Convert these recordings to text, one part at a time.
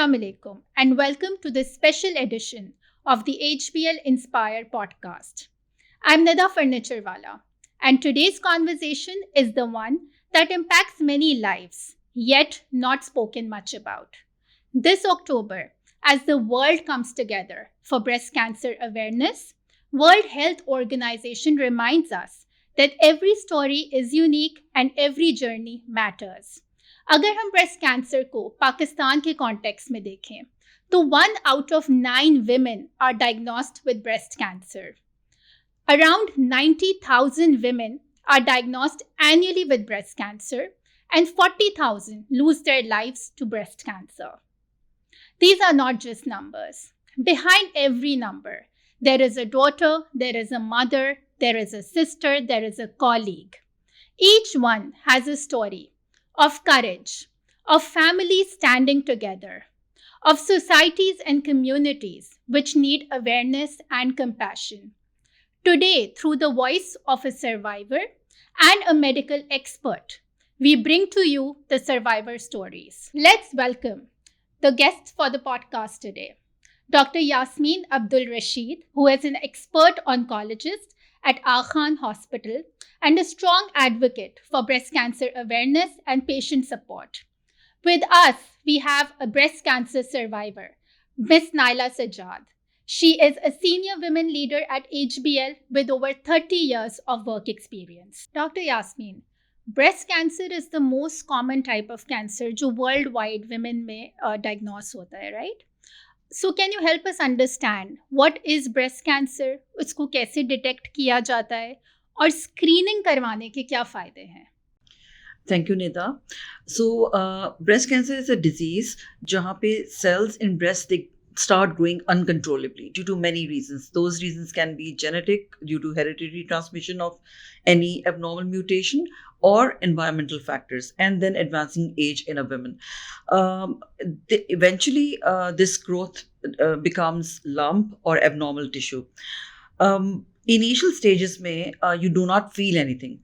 Assalamu alaikum and welcome to this special edition of the HBL Inspire podcast. I'm Nida Rahim Furniturewalla and today's conversation is the one that impacts many lives, yet not spoken much about. This October, as the world comes together for breast cancer awareness, World Health Organization reminds us that every story is unique and every journey matters. अगर हम breast cancer को पाकिस्तान के context में देखें तो 1 out of 9 women are diagnosed with breast cancer. Around 90,000 women are diagnosed annually with breast cancer and 40,000 lose their lives to breast cancer. These are not just numbers. Behind every number, there is a daughter, there is a mother, there is a sister, there is a colleague. Each one has a story of courage, of families standing together, of societies and communities which need awareness and compassion. Today, through the voice of a survivor and a medical expert, we bring to you the survivor stories. Let's welcome the guests for the podcast today, Dr. Yasmin Abdul Rashid, who is an expert oncologist at Aga Khan Hospital and a strong advocate for breast cancer awareness and patient support. With us, we have a breast cancer survivor, Miss Naela Sajjad. She is a senior women leader at HBL with over 30 years of work experience. Dr. Yasmin, breast cancer is the most common type of cancer जो worldwide women में diagnose होता है, right? So can you help us understand what is breast cancer? उसको कैसे detect किया जाता है? और स्क्रीनिंग करवाने के क्या फ़ायदे हैं? Thank you, Nida. So, breast cancer is a disease जहाँ पे cells in breast they start growing uncontrollably due to many reasons. Those reasons can be genetic due to hereditary transmission of any abnormal mutation or environmental factors, and then advancing age in a woman. Eventually, this growth becomes lump or abnormal tissue. Initial stages में you do not feel anything.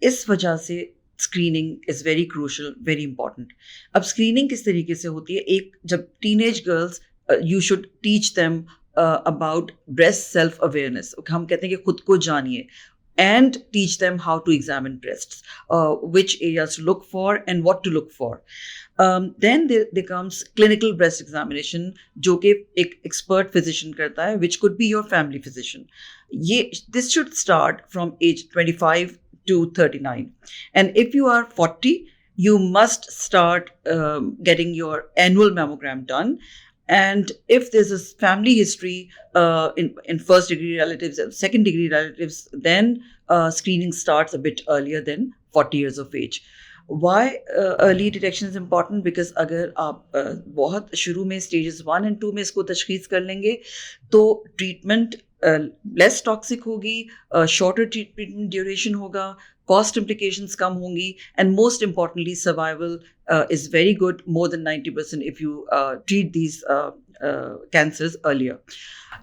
इस वजह से screening is very crucial, very important. अब screening किस तरीके से होती है? एक जब teenage girls you should teach them about breast self awareness. हम कहते हैं कि खुद को जानिए, and teach them how to examine breasts, which areas to look for and what to look for. Then there comes clinical breast examination, जो कि एक expert physician करता है, which could be your family physician. This should start from age 25 to 39. And if you are 40, you must start getting your annual mammogram done. And if there's a family history in first degree relatives and second degree relatives, then screening starts a bit earlier than 40 years of age. Why early detection is important? Because अगर आप बहुत शुरू में stages 1 and 2 में इसको तशख़ीस कर लेंगे तो treatment less toxic होगी, shorter treatment duration होगा, cost implications कम होंगी, and most importantly survival is very good, more than 90% if you treat these cancers earlier.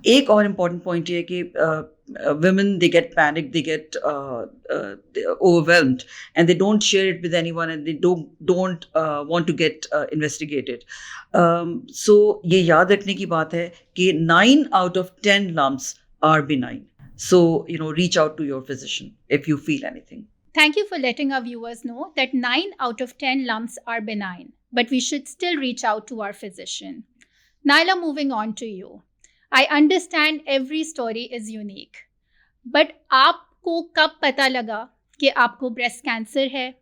एक और important point है कि women, they get panicked, they get overwhelmed, and they don't share it with anyone, and they don't want to get investigated. So ये याद रखने की बात है कि 9 out of 10 lumps are benign. So, reach out to your physician if you feel anything. Thank you for letting our viewers know that 9 out of 10 lumps are benign, but we should still reach out to our physician. Naela, moving on to you. I understand every story is unique, but आपको कब पता लगा कि आपको breast cancer है?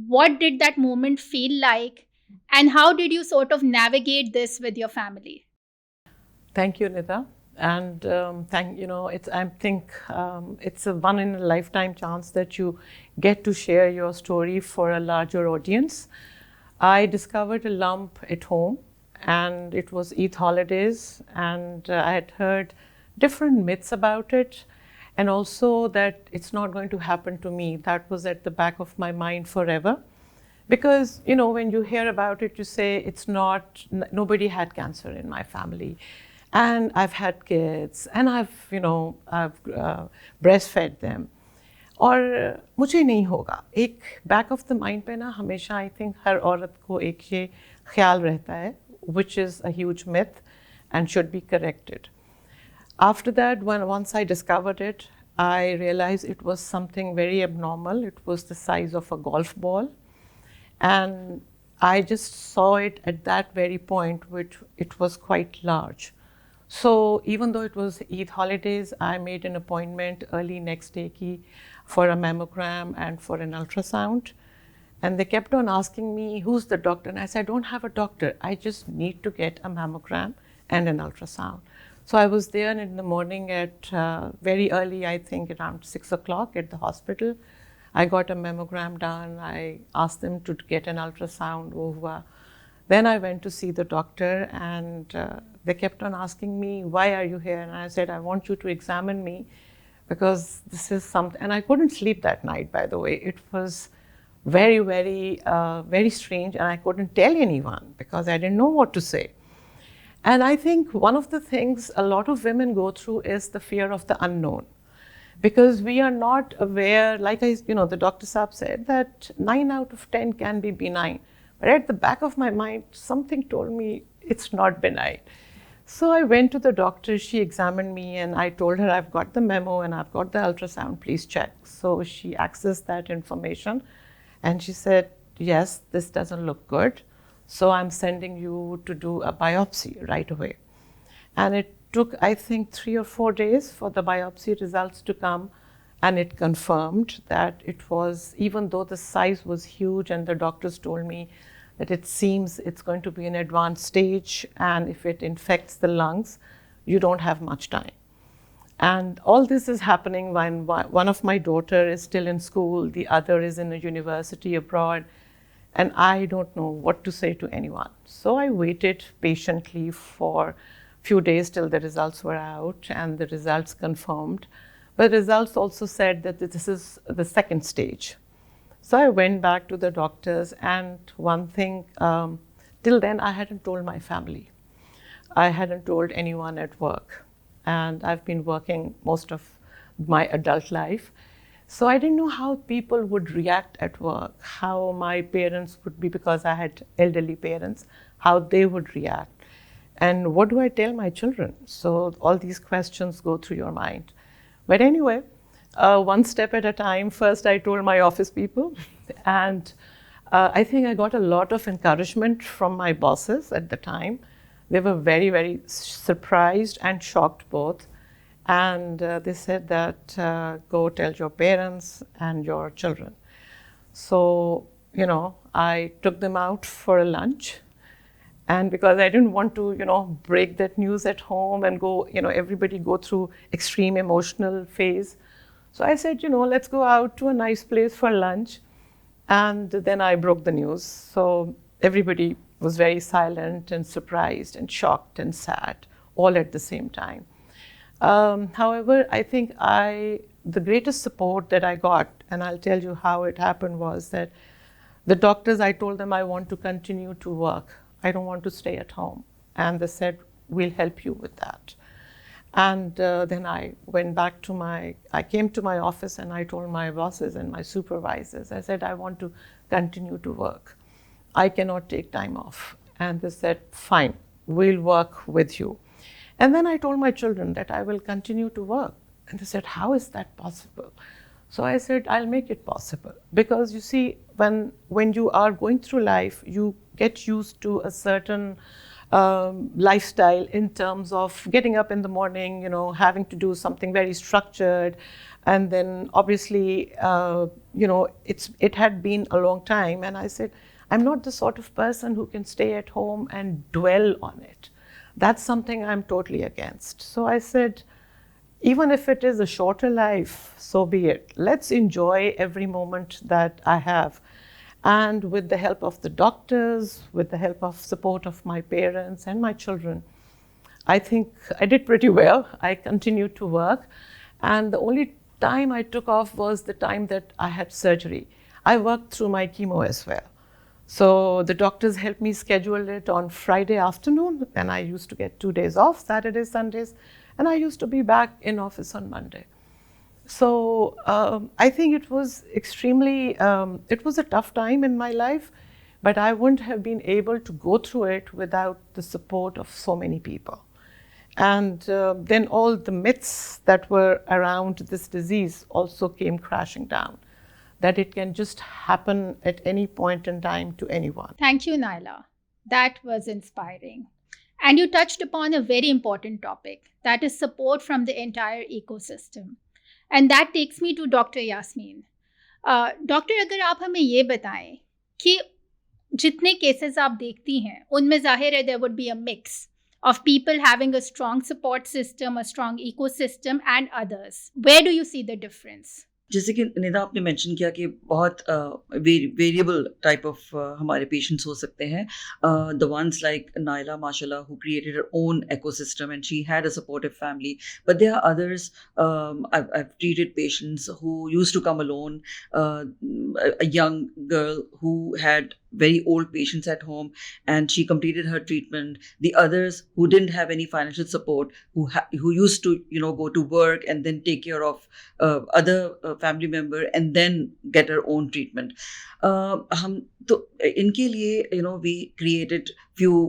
What did that moment feel like? And how did you sort of navigate this with your family? Thank you, Nida. And I think it's a one in a lifetime chance that you get to share your story for a larger audience. I discovered a lump at home, and it was Eid holidays, and I had heard different myths about it, and also that it's not going to happen to me. That was at the back of my mind forever. Because, when you hear about it, you say nobody had cancer in my family. And I've had kids, and I've breastfed them. और मुझे नहीं होगा. एक back of the mind पे ना हमेशा I think हर औरत को एक ये ख्याल रहता है. which is a huge myth and should be corrected. After that, once I discovered it, I realized it was something very abnormal. It was the size of a golf ball. And I just saw it at that very point, which it was quite large. So even though it was Eid holidays, I made an appointment early next day for a mammogram and for an ultrasound. And they kept on asking me, who's the doctor? And I said, I don't have a doctor. I just need to get a mammogram and an ultrasound. So I was there in the morning at very early, I think around 6 o'clock at the hospital. I got a mammogram done. I asked them to get an ultrasound over. Then I went to see the doctor, and they kept on asking me, why are you here? And I said, I want you to examine me because this is something. And I couldn't sleep that night, by the way. It was very, very strange, and I couldn't tell anyone because I didn't know what to say. And I think one of the things a lot of women go through is the fear of the unknown, because we are not aware, like the Dr. Saab said, that 9 out of 10 can be benign. But at the back of my mind, something told me it's not benign. So I went to the doctor, she examined me, and I told her I've got the memo and I've got the ultrasound, please check. So she accessed that information and she said, yes, this doesn't look good. So I'm sending you to do a biopsy right away. And it took, I think, 3 or 4 days for the biopsy results to come. And it confirmed that it was, even though the size was huge and the doctors told me that it seems it's going to be an advanced stage, and if it infects the lungs, you don't have much time. And all this is happening when one of my daughter is still in school, the other is in a university abroad, and I don't know what to say to anyone. So I waited patiently for a few days till the results were out, and the results confirmed. But the results also said that this is the second stage. So I went back to the doctors, and one thing, till then I hadn't told my family. I hadn't told anyone at work. And I've been working most of my adult life. So I didn't know how people would react at work, how my parents would be, because I had elderly parents, how they would react. And what do I tell my children? So all these questions go through your mind. But anyway, one step at a time. First, I told my office people, and I think I got a lot of encouragement from my bosses at the time. They were very, very surprised and shocked both. And they said that, go tell your parents and your children. So, I took them out for a lunch. And because I didn't want to, break that news at home and go, everybody go through extreme emotional phase. So I said, let's go out to a nice place for lunch. And then I broke the news. So everybody was very silent and surprised and shocked and sad, all at the same time. However, I think the greatest support that I got, and I'll tell you how it happened, was that the doctors, I told them I want to continue to work. I don't want to stay at home. And they said, we'll help you with that. And then I went back I came to my office and I told my bosses and my supervisors, I said, I want to continue to work. I cannot take time off. And they said, fine, we'll work with you. And then I told my children that I will continue to work. And they said, how is that possible? So I said, I'll make it possible. Because you see, when you are going through life, you get used to a certain lifestyle in terms of getting up in the morning, having to do something very structured. And then obviously, it had been a long time. And I said, I'm not the sort of person who can stay at home and dwell on it. That's something I'm totally against. So I said, even if it is a shorter life, so be it. Let's enjoy every moment that I have. And with the help of the doctors, with the help of support of my parents and my children, I think I did pretty well. I continued to work. And the only time I took off was the time that I had surgery. I worked through my chemo as well. So the doctors helped me schedule it on Friday afternoon, and I used to get 2 days off, Saturdays, Sundays, and I used to be back in office on Monday. So I think it was extremely, it was a tough time in my life, But I wouldn't have been able to go through it without the support of so many people. And then all the myths that were around this disease also came crashing down, that it can just happen at any point in time to anyone. Thank you, Naela. That was inspiring. And you touched upon a very important topic, that is support from the entire ecosystem. And that takes me to Dr. Yasmin. Doctor, अगर आप हमें ये बताएं कि जितने cases आप देखती हैं उनमें जाहिर है there would be a mix of people having a strong support system, a strong ecosystem and others. Where do you see the difference? जैसे कि निदा आपने मेंशन किया कि बहुत वेरिएबल टाइप ऑफ हमारे पेशेंट्स हो सकते हैं. द वंस लाइक नायला माशाल्लाह who created her own ecosystem and she had a supportive family, but there are others. I've treated patients who used to come alone, a young girl who had very old patients at home and she completed her treatment. The others who didn't have any financial support, who used to go to work and then take care of other family member and then get her own treatment. हम तो इनके लिए we created few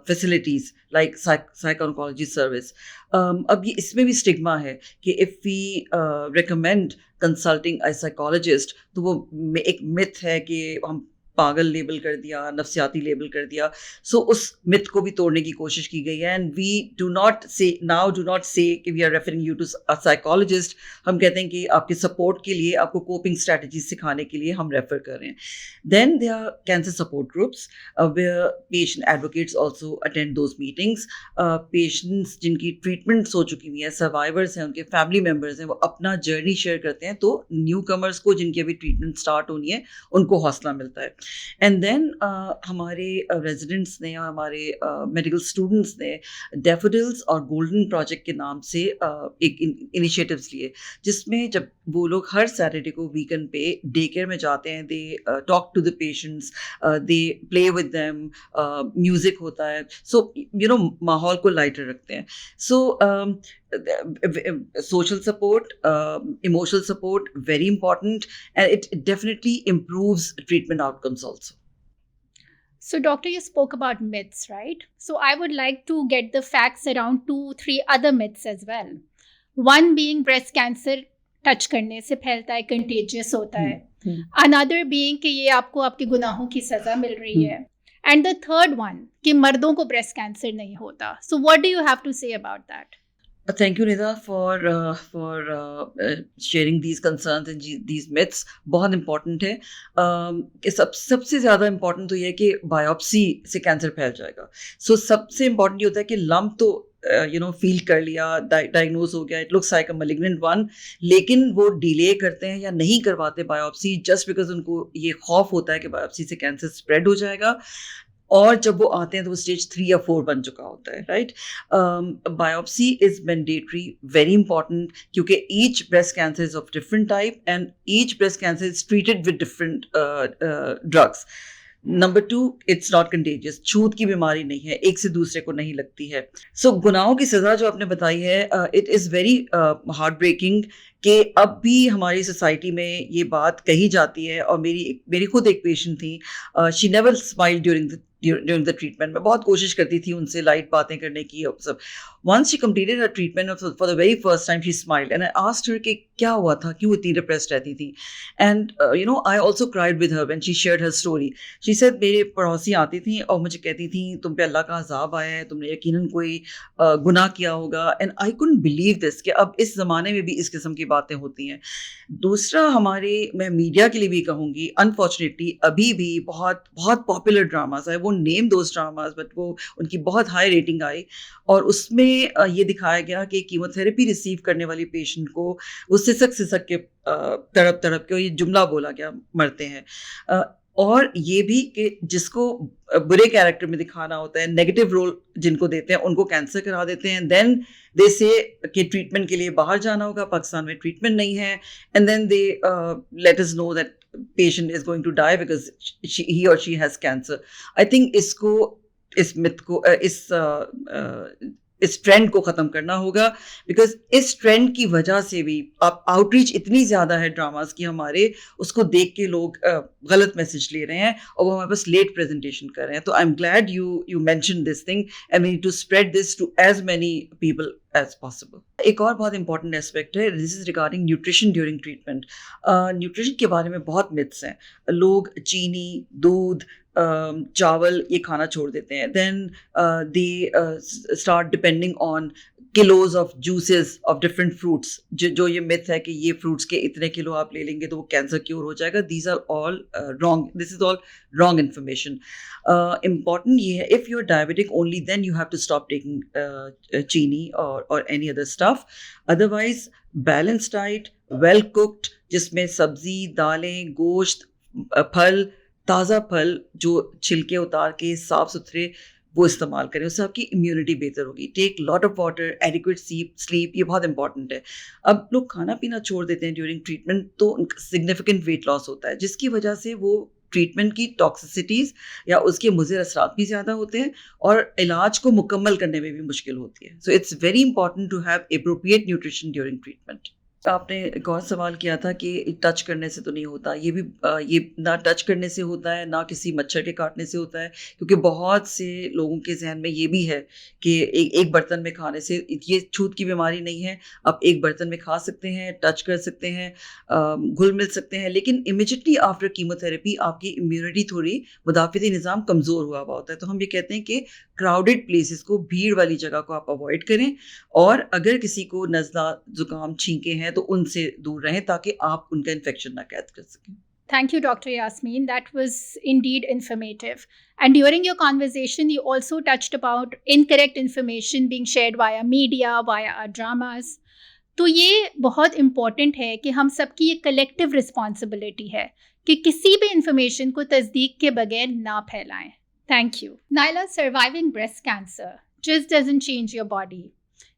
facilities like psych oncology service. अब ये इसमें भी stigma है कि if we recommend consulting a psychologist, तो वो एक मिथ है कि हम पागल लेबल कर दिया, नफ्सियाती लेबल कर दिया. सो उस मिथ को भी तोड़ने की कोशिश की गई है. And we do not say that we are referring you to a psychologist. हम कहते हैं कि आपके सपोर्ट के लिए, आपको कोपिंग स्ट्रैटेजी सिखाने के लिए हम रेफर कर रहे हैं. Then they are cancer support groups where patient advocates also attend those meetings. Patients जिनकी ट्रीटमेंट्स हो चुकी हुई हैं, सर्वाइवर्स हैं, उनके फैमिली मेम्बर्स हैं, वो अपना जर्नी शेयर करते हैं. तो न्यू कमर्स को जिनकी अभी ट्रीटमेंट स्टार्ट होनी है उनको हौसला मिलता है. एंड देन हमारे रेजिडेंट्स ने, हमारे मेडिकल स्टूडेंट्स ने डैफोडिल्स और गोल्डन प्रोजेक्ट के नाम से एक इनिशिएटिव्स लिए, जिसमें जब वो लोग हर सैटरडे को वीकेंड पे डे केयर में जाते हैं, they talk to the patients, they play with them, music होता है. सो माहौल को लाइटर रखते हैं. So social support, emotional support, very important, and it definitely improves treatment outcomes also. So, doctor, you spoke about myths, right? So, I would like to get the facts around 2-3 other myths as well. One being breast cancer touch करने से फैलता है, contagious होता है. Another being कि ये आपको आपके गुनाहों की सज़ा मिल रही है. And the third one कि मर्दों को ब्रेस्ट कैंसर नहीं होता. So, what do you have to say about that? Thank you, Nida, for sharing these concerns and these myths. बहुत important है कि सबसे ज़्यादा important तो ये है कि बायोप्सी से कैंसर फैल जाएगा. So सबसे important ये होता है कि लम्प तो फील कर लिया, डायग्नोज हो गया, it looks like a malignant one, लेकिन वो डिले करते हैं या नहीं करवाते बायोप्सी जस्ट बिकॉज उनको ये खौफ होता है कि बायोप्सी से कैंसर स्प्रेड हो जाएगा. और जब वो आते हैं तो वो स्टेज 3 या 4 बन चुका होता है. Right. Biopsy is mandatory, very important, क्योंकि each breast cancer is of different type and each breast cancer is treated with different drugs. Number 2, it's not contagious, छूत की बीमारी नहीं है, एक से दूसरे को नहीं लगती है. सो गुनाहों की सज़ा जो आपने बताई है, it is very heart breaking कि अब भी हमारी सोसाइटी में ये बात कही जाती है. और मेरी खुद एक पेशेंट थी, she never smile during the treatment. मैं बहुत कोशिश करती थी उनसे लाइट बातें करने की और सब. Once she completed her treatment, for the very first time she smiled and I asked her कि क्या हुआ था, क्यों इतनी डिप्रेस्ड रहती थी. And I also cried with her when she shared her story. She said मेरे पड़ोसी आती थी और मुझे कहती थी तुम पे अल्लाह का अजाब आया है, तुमने यकीनन कोई गुनाह किया होगा. And I couldn't believe this कि अब इस ज़माने में भी इस किस्म की बातें होती हैं. दूसरा, मैं मीडिया के लिए भी कहूँगी, अनफॉर्चुनेटली अभी भी बहुत बहुत पॉपुलर ड्रामाज आए, वो नेम दोज ड्रामाज, बट वो उनकी बहुत हाई रेटिंग आई और उसमें ये दिखाया गया कि कीमोथेरेपी रिसीव करने वाली पेशेंट को वो सिसक के तड़प के, ये जुमला बोला गया, मरते हैं. और ये भी कि जिसको बुरे कैरेक्टर में दिखाना होता है, नेगेटिव रोल जिनको देते हैं, उनको कैंसर करा देते हैं. देन दे से कि ट्रीटमेंट के लिए बाहर जाना होगा, पाकिस्तान में ट्रीटमेंट नहीं है, and then they let us know that patient is going to die because he or she has cancer. I think इस मिथ को, इस इस ट्रेंड को ख़त्म करना होगा, बिकॉज इस ट्रेंड की वजह से भी अब आउटरीच इतनी ज़्यादा है ड्रामास की हमारे, उसको देख के लोग गलत मैसेज ले रहे हैं और वो हमारे पास लेट प्रेजेंटेशन कर रहे हैं. तो I am glad you mention this thing and we need to spread this to as many people as possible. एक और बहुत इंपॉर्टेंट एस्पेक्ट है, this is regarding nutrition during treatment. Nutrition के बारे में बहुत मिथ्स हैं. लोग चीनी, दूध, चावल ये खाना छोड़ देते हैं. Then they start depending on kilos of juices of different fruits. जो ये मिथ है कि ये फ्रूट्स के इतने किलो आप ले लेंगे तो वो कैंसर क्योर हो जाएगा, these are all wrong. This is all wrong information. Important ये है, if you are diabetic only then you have to stop taking chini और any other stuff. Otherwise balance diet, well cooked, जिसमें सब्जी, दालें, गोश्त, फल, ताज़ा फल जो छिलके उतार के साफ सुथरे वो इस्तेमाल करें, उससे आपकी इम्यूनिटी बेहतर होगी. Take lot of water, adequate sleep, ये बहुत इंपॉर्टेंट है. अब लोग खाना पीना छोड़ देते हैं ड्यूरिंग ट्रीटमेंट तो सिग्निफिकेंट वेट लॉस होता है, जिसकी वजह से वो ट्रीटमेंट की टॉक्सिसिटीज़ या उसके मुज़र असरात भी ज़्यादा होते हैं और इलाज को मुकम्मल करने में भी मुश्किल होती है. So it's very important to have appropriate nutrition during treatment. आपने एक और सवाल किया था कि टच करने से तो नहीं होता. ये भी ये ना टच करने से होता है, ना किसी मच्छर के काटने से होता है, क्योंकि बहुत से लोगों के जहन में ये भी है कि एक बर्तन में खाने से ये छूत की बीमारी नहीं है. आप एक बर्तन में खा सकते हैं, टच कर सकते हैं, घुल मिल सकते हैं, लेकिन इमिजिएटली आफ्टर कीमोथेरेपी आपकी इम्यूनिटी थोड़ी, मुदाफ़ती निज़ाम कमज़ोर हुआ हुआ होता है. तो हम ये कहते हैं कि क्राउडेड प्लेसेस को, भीड़ वाली जगह को आप अवॉइड करें, और अगर किसी को नज़ला, ज़ुकाम, छींके हैं तो उनसे दूर रहें ताकि आप उनका इन्फेक्शन ना कैद कर सकें. Thank you, Dr. Yasmin. That was indeed informative. And during your conversation, you also touched about incorrect information being shared via media, via our dramas. तो ये बहुत इम्पॉर्टेंट है कि हम सबकी ये कलेक्टिव रिस्पॉन्सिबिलिटी है कि किसी भी इंफॉर्मेशन को तस्दीक के बगैर ना फैलाएं. Thank you. Naila, surviving breast cancer just doesn't change your body.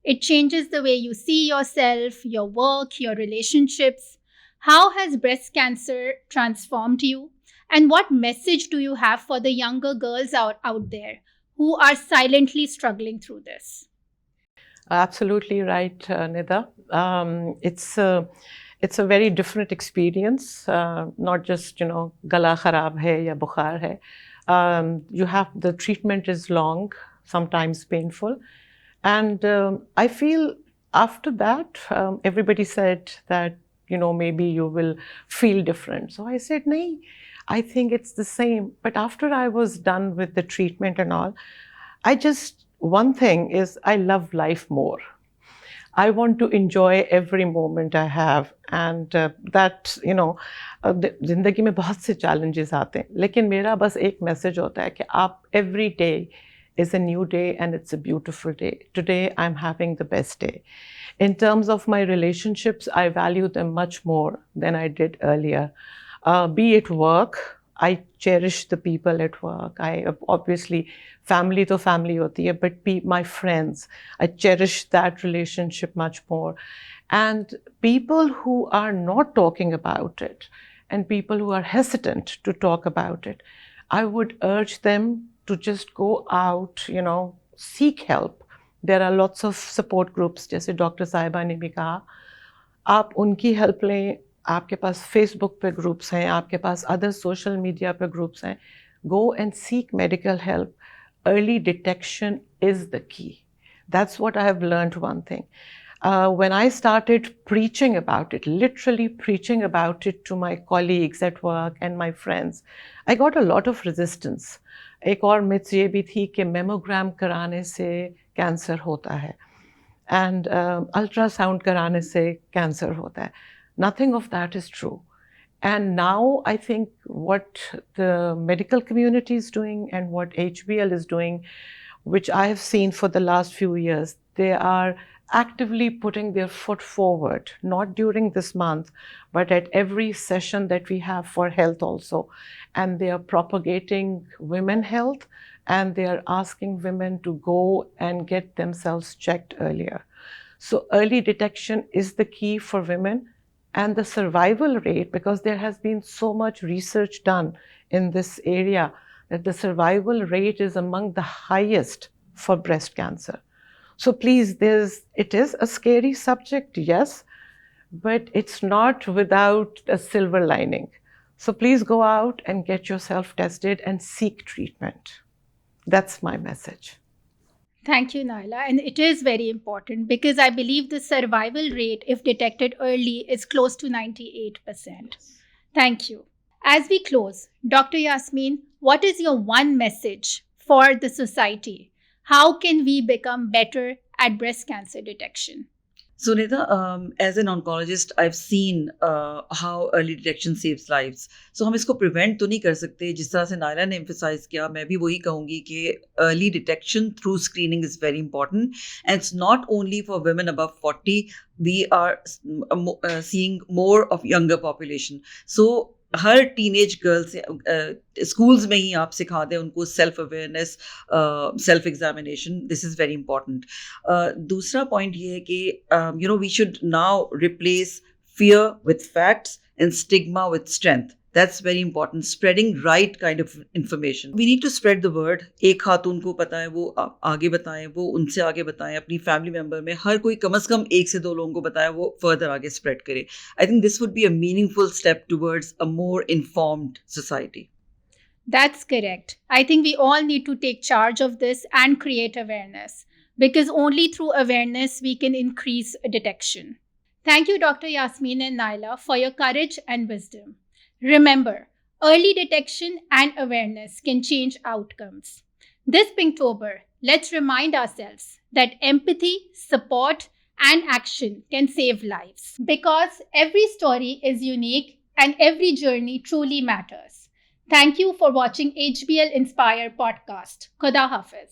It changes the way you see yourself, your work, your relationships. How has breast cancer transformed you? And what message do you have for the younger girls out there who are silently struggling through this? Absolutely right, Nida. It's a very different experience. Not just, gala kharab hai ya bukhar hai. You have, the treatment is long, sometimes painful. And I feel after that, everybody said that, maybe you will feel different. So I said, nahi, I think it's the same. But after I was done with the treatment and all, one thing is I love life more. I want to enjoy every moment I have. And that, ज़िंदगी में बहुत से challenges आते हैं, लेकिन मेरा बस एक message होता है कि आप every day is a new day and it's a beautiful day. Today I'm having the best day. In terms of my relationships, I value them much more than I did earlier. Be it work, I cherish the people at work. I obviously, family to family hoti hai, but my friends, I cherish that relationship much more. And people who are not talking about it and people who are hesitant to talk about it, I would urge them to just go out, seek help. There are lots of support groups, जैसे doctor साहिबा ने भी कहा, आप उनकी help लें. आपके पास Facebook पे ग्रुप्स हैं, आपके पास अदर सोशल मीडिया पे ग्रुप्स हैं. Go and seek medical help. Early detection is the key. That's what I have learned one thing. When I started preaching about it, literally preaching about it to my colleagues at work and my friends, I got a lot of resistance. एक और myth ये भी थी कि mammogram कराने से cancer होता है एंड अल्ट्रासाउंड कराने से कैंसर होता है. Nothing of that is true. And now I think what the medical community is doing and what HBL is doing, which I have seen for the last few years, they are actively putting their foot forward, not during this month, but at every session that we have for health also. And they are propagating women health, and they are asking women to go and get themselves checked earlier. So early detection is the key for women. And the survival rate, because there has been so much research done in this area, that the survival rate is among the highest for breast cancer. So please, it is a scary subject, yes, but it's not without a silver lining. So please go out and get yourself tested and seek treatment. That's my message. Thank you, Naila. And it is very important because I believe the survival rate, if detected early, is close to 98%. Thank you. As we close, Dr. Yasmin, what is your one message for the society? How can we become better at breast cancer detection? So, Nida, as an oncologist, I've seen how early detection saves lives. So, हम इसको prevent तो नहीं कर सकते. जिस तरह से नायला ने emphasize किया, मैं भी वही कहूँगी कि early detection through screening is very important. And it's not only for women above 40. We are seeing more of younger population. So, हर टीनेज गर्ल से स्कूल्स में ही आप सिखा दें उनको self awareness, self examination. This is very important. दूसरा point ये है कि you know we should now replace fear with facts and stigma with strength. That's very important. Spreading right kind of information. We need to spread the word. एक खातून को पता है वो आगे बताएं, वो उनसे आगे बताएं, अपनी फैमिली मेंबर में हर कोई कम से कम 1 से 2 लोगों को बताए, वो फर्दर आगे स्प्रेड करे. I think this would be a meaningful step towards a more informed society. That's correct. I think we all need to take charge of this and create awareness because only through awareness we can increase detection. Thank you, Dr. Yasmin and Naila, for your courage and wisdom. Remember, early detection and awareness can change outcomes. This Pinktober, let's remind ourselves that empathy, support, and action can save lives. Because every story is unique and every journey truly matters. Thank you for watching HBL Inspire podcast. Khuda Hafiz.